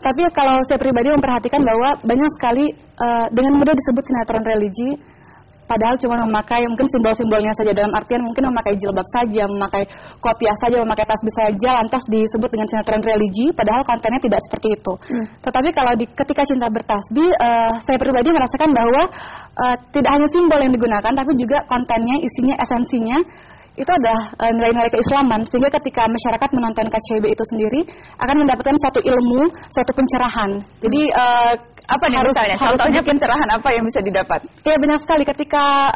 Tapi kalau saya pribadi memperhatikan bahwa banyak sekali dengan mudah disebut sinetron religi, padahal cuma memakai mungkin simbol-simbolnya saja, dalam artian mungkin memakai jilbab saja, memakai kopiah saja, memakai tasbih saja, lantas disebut dengan sinetron religi, padahal kontennya tidak seperti itu. Tetapi kalau ketika Cinta Bertasbih, saya pribadi merasakan bahwa tidak hanya simbol yang digunakan, tapi juga kontennya, isinya, esensinya, itu adalah nilai-nilai keislaman, sehingga ketika masyarakat menonton KCB itu sendiri akan mendapatkan suatu ilmu, suatu pencerahan. Jadi apa nih misalnya? Contohnya pencerahan apa yang bisa didapat? Ya benar sekali, ketika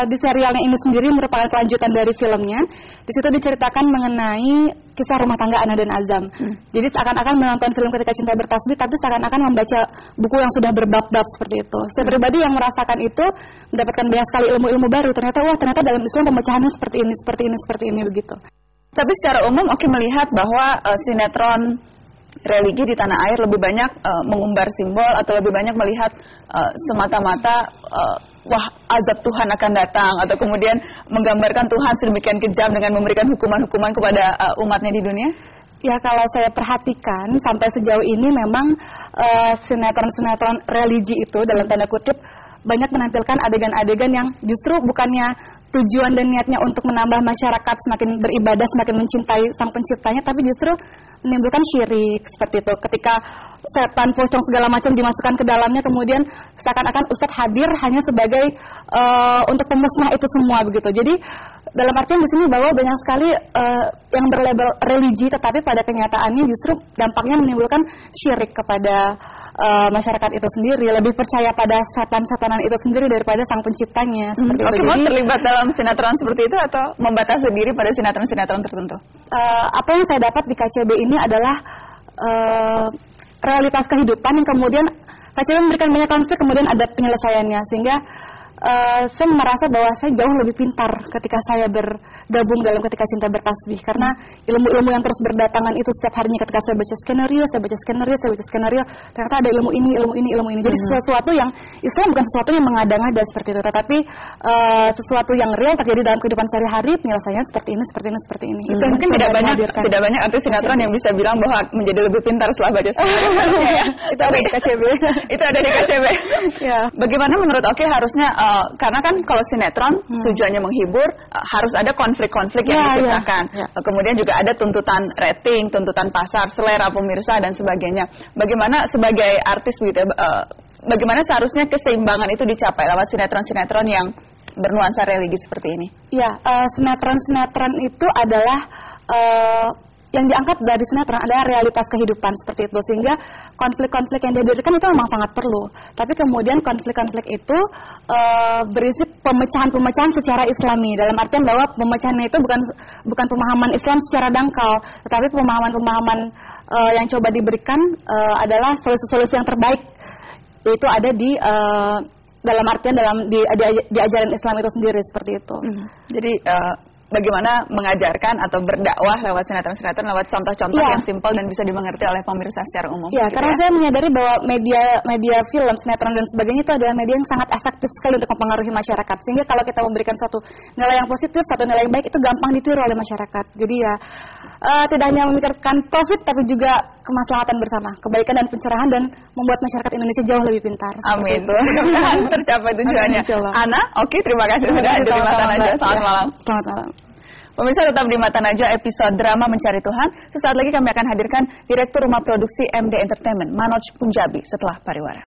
di serialnya ini sendiri merupakan kelanjutan dari filmnya. Di situ diceritakan mengenai kisah rumah tangga Ana dan Azam. Jadi seakan-akan menonton film ketika Cinta Bertasbih, tapi seakan-akan membaca buku yang sudah berbab-bab seperti itu. Saya pribadi yang merasakan itu, mendapatkan banyak sekali ilmu-ilmu baru. Ternyata dalam Islam pemecahannya seperti ini begitu. Tapi secara umum melihat bahwa sinetron religi di tanah air lebih banyak mengumbar simbol atau lebih banyak melihat semata-mata wah azab Tuhan akan datang, atau kemudian menggambarkan Tuhan sedemikian kejam dengan memberikan hukuman-hukuman kepada umatnya di dunia? Ya, kalau saya perhatikan sampai sejauh ini memang sinetron-sinetron religi itu dalam tanda kutip banyak menampilkan adegan-adegan yang justru bukannya tujuan dan niatnya untuk menambah masyarakat semakin beribadah, semakin mencintai Sang Penciptanya, tapi justru menimbulkan syirik seperti itu. Ketika setan, pocong segala macam dimasukkan ke dalamnya, kemudian seakan-akan Ustadz hadir hanya sebagai untuk pemusnah itu semua begitu. Jadi dalam artian di sini bahwa banyak sekali yang berlabel religi, tetapi pada kenyataannya justru dampaknya menimbulkan syirik kepada masyarakat itu sendiri, lebih percaya pada setan-setanan itu sendiri daripada Sang Penciptanya. Seperti itu. Oke, mau terlibat dalam sinetron seperti itu atau membatasi diri pada sinetron-sinetron tertentu? Apa yang saya dapat di KCB ini adalah realitas kehidupan yang kemudian KCB memberikan banyak konflik, kemudian ada penyelesaiannya, sehingga saya merasa bahwa saya jauh lebih pintar ketika saya bergabung dalam Ketika Cinta Bertasbih, karena ilmu-ilmu yang terus berdatangan itu setiap harinya. Ketika saya baca skenario, ternyata ada ilmu ini. Jadi sesuatu yang Islam bukan sesuatu yang mengada-ngada seperti itu, tetapi sesuatu yang real terjadi dalam kehidupan sehari-hari, penyelesaiannya seperti ini. Itu mungkin tidak banyak artis sinetron yang bisa bilang bahwa menjadi lebih pintar setelah baca skenario. Itu ada di KCB. Itu ada di KCB. Ya. Bagaimana menurut Oki harusnya karena kan kalau sinetron tujuannya menghibur, harus ada konflik-konflik yang diciptakan. Kemudian juga ada tuntutan rating, tuntutan pasar, selera pemirsa dan sebagainya. Bagaimana sebagai artis gitu, bagaimana seharusnya keseimbangan itu dicapai lewat sinetron-sinetron yang bernuansa religi seperti ini? Ya, sinetron-sinetron itu adalah yang diangkat dari sinetron adalah realitas kehidupan seperti itu, sehingga konflik-konflik yang dihadirkan itu memang sangat perlu. Tapi kemudian konflik-konflik itu berisi pemecahan-pemecahan secara Islami, dalam artian bahwa pemecahannya itu bukan pemahaman Islam secara dangkal, tetapi pemahaman-pemahaman yang coba diberikan adalah solusi-solusi yang terbaik, yaitu ada di dalam artian di ajaran Islam itu sendiri seperti itu. Jadi bagaimana mengajarkan atau berdakwah lewat sinetron-sinetron, lewat contoh-contoh yang simpel dan bisa dimengerti oleh pemirsa secara umum. Ya, gitu karena saya menyadari bahwa media film, sinetron dan sebagainya itu adalah media yang sangat efektif sekali untuk mempengaruhi masyarakat. Sehingga kalau kita memberikan suatu nilai yang positif, suatu nilai yang baik, itu gampang ditiru oleh masyarakat. Jadi ya tidak hanya memikirkan profit, tapi juga kemaslahatan bersama, kebaikan dan pencerahan, dan membuat masyarakat Indonesia jauh lebih pintar. Amin. Mudah-mudahan tercapai tujuannya. Ana, Oki, terima kasih sudah hadir di Mata Najwa. Selamat malam. Selamat malam. Pemirsa, tetap di Mata Najwa episode drama Mencari Tuhan. Sesaat lagi kami akan hadirkan Direktur Rumah Produksi MD Entertainment, Manoj Punjabi, setelah pariwara.